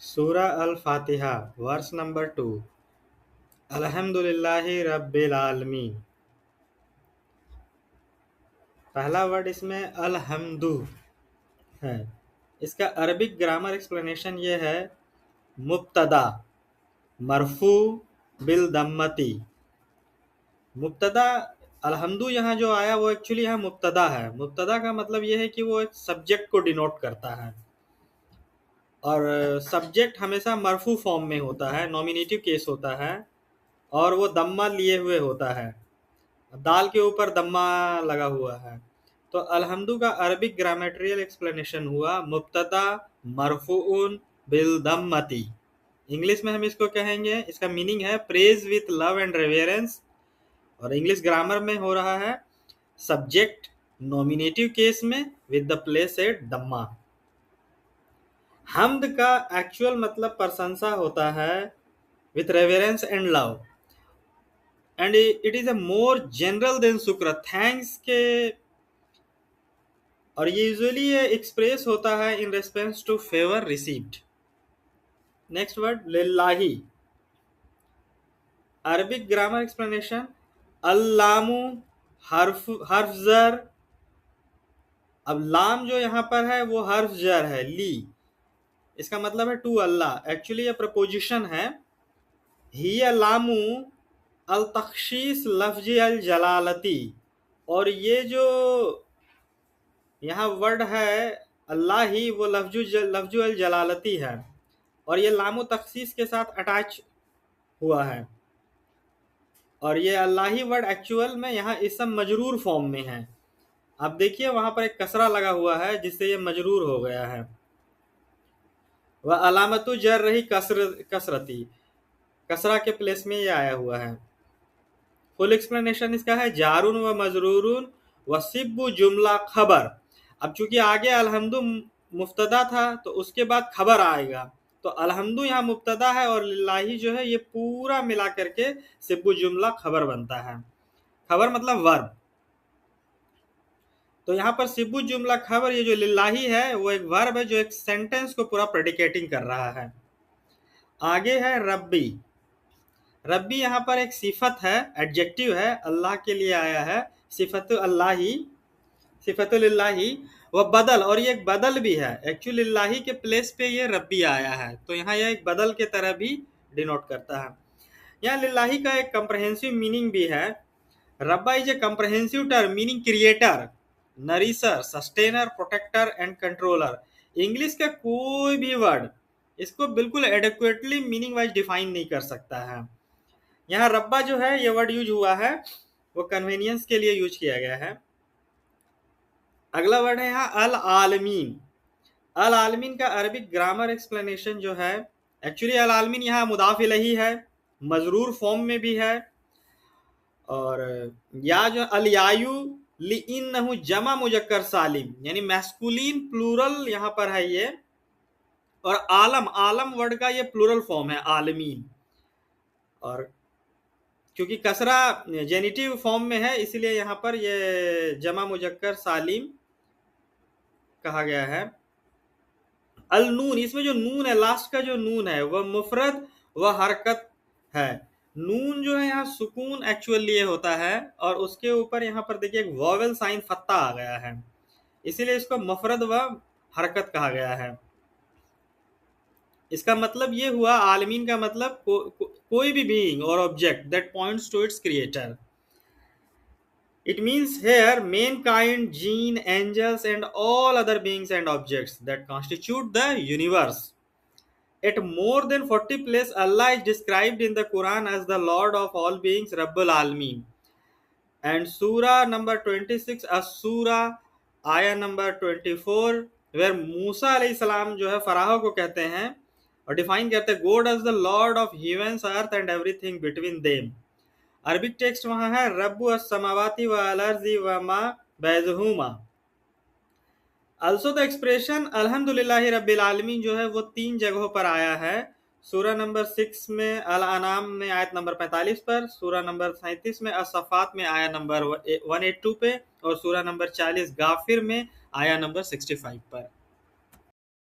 सूरा अल फातिहा verse number 2। अल्हम्दुलिल्लाहि रब्बिल आलमीन। पहला वर्ड इसमें अलहम्दु है। इसका अरबिक ग्रामर एक्सप्लेनेशन ये है, मुब्तदा मरफू बिल दम्मती। मुब्तदा अलहम्दु यहाँ जो आया वो एक्चुअली यहाँ मुब्तदा है। मुब्तदा का मतलब ये है कि वो एक सब्जेक्ट को डिनोट करता है और सब्जेक्ट हमेशा मरफू फॉर्म में होता है, नॉमिनेटिव केस होता है और वो दम्मा लिए हुए होता है, दाल के ऊपर दम्मा लगा हुआ है। तो अलहम्दु का अरबिक ग्रामेट्रियल एक्सप्लेनेशन हुआ मुब्तदा मरफूउन बिल दम्मती। इंग्लिश में हम इसको कहेंगे, इसका मीनिंग है praise with love and reverence, और इंग्लिश ग्रामर में हो रहा है सब्जेक्ट नॉमिनेटिव केस में विद द प्लेस एट दम्मा। हम्द का एक्चुअल मतलब प्रशंसा होता है with reverence and love, and it is a more general than शुक्र, थैंक्स के, और ये यूजुअली एक्सप्रेस होता है in response to favour received. Next word लिल्लाही। अरबिक ग्रामर एक्सप्लेनेशन, अल्लामु हर्फ जर। अब लाम जो यहाँ पर है वो हर्फ जर है, ली। इसका मतलब है टू अल्लाह। एक्चुअली ये प्रपोजिशन है। हिया लामू अल तख्शीस लफ्जी अल जलालती, और ये जो यहाँ वर्ड है अल्लाह ही, वो लफ्जु अल जलालती है और ये लामो तख्सीस के साथ अटैच हुआ है। और ये अल्लाही वर्ड एक्चुअल में यहाँ इसम मजरूर फॉर्म में है। आप देखिए वहां पर एक कसरा लगा हुआ है जिससे ये मजरूर हो गया है। वह अलामतु जर रही कसरती, कसरा के प्लेस में ये आया हुआ है। फुल एक्सप्लेनेशन इसका है जारून व मजरूरून व सिब्बु जुमला खबर। अब चूंकि आगे अलहम्दु मुफ्तदा था तो उसके बाद खबर आएगा, तो अलहम्दु यहाँ मुब्तदा है और लिल्लाही जो है ये पूरा मिला करके सिब्बु जुमला खबर बनता है। खबर मतलब वर्ब। तो यहाँ पर सिब्बु जुमला खबर, ये जो लिल्लाही है वो एक वर्ब है जो एक सेंटेंस को पूरा प्रेडिकेटिंग कर रहा है। आगे है रब्बी। रब्बी यहाँ पर एक सिफत है, एडजेक्टिव है, अल्लाह के लिए आया है। सिफत अल्लाही, सिफतुल्लाही, वह बदल, और ये एक बदल भी है। एक्चुअली लिल्लाही के प्लेस पे ये रब्बी आया है, तो यहाँ यह एक बदल के तरह भी डिनोट करता है। यहाँ लिल्लाही का एक कंप्रहेंसिव मीनिंग भी है। रब्बा is a comprehensive term meaning creator, nourisher, sustainer, protector and controller. English का कोई भी वर्ड इसको बिल्कुल एडिक्वेटली मीनिंग वाइज डिफाइन नहीं कर सकता है। यहाँ रब्बा जो है ये वर्ड यूज हुआ है वो कन्वीनियंस के लिए यूज किया गया है। अगला वर्ड है यहाँ अल आलमीन। अल आलमीन का अरबिक ग्रामर एक्सप्लेनेशन जो है, एक्चुअली अल आलमीन यहाँ मुदाफ इलैही है, मजरूर फॉर्म में भी है, और या जो अल यायु लिइन्नहु जमा मुजक्कर सालिम, यानी मैस्कुलिन प्लूरल यहाँ पर है ये, और आलम, आलम वर्ड का ये प्लूरल फॉर्म है आलमीन, और क्योंकि कसरा जेनिटिव फॉर्म में है इसलिए यहाँ पर ये जमा मुजक्कर सालिम कहा गया है। अल नून, इसमें जो नून है, लास्ट का जो नून है वह मुफरद व हरकत है। नून जो है यहाँ सुकून एक्चुअल लिए होता है, और उसके ऊपर यहाँ पर देखिए एक वॉवेल साइन फत्ता आ गया है, इसीलिए इसको मुफरद व हरकत कहा गया है। इसका मतलब ये हुआ, आलमीन का मतलब कोई भी बीइंग और object that points to its creator. It means here mankind, jinn, angels and all other beings and objects that constitute the universe. At more than 40 places, Allah is described in the Quran as the Lord of all beings, Rabbul Alameen. And Surah number 26, As-Surah, ayah number 24, where Musa alayhi salam जो है फराह को कहते हैं और define करते हैं God as the Lord of heavens, earth and everything between them. Arabic text वहां है रब्बु अस्समावाति व अलर्ज़ि व मा बैज़हुमा। आल्सो द एक्सप्रेशन अल्हम्दुलिल्लाहि रब्बिल आलमीन जो है वो 3 जगहों पर आया है। सूरा नंबर 6 में अल अनाम में आयत नंबर 45 पर, सूरा नंबर 37 में असफात में आया नंबर 182 पे, और सूरा नंबर 40 गाफिर में आया नंबर 65 पर।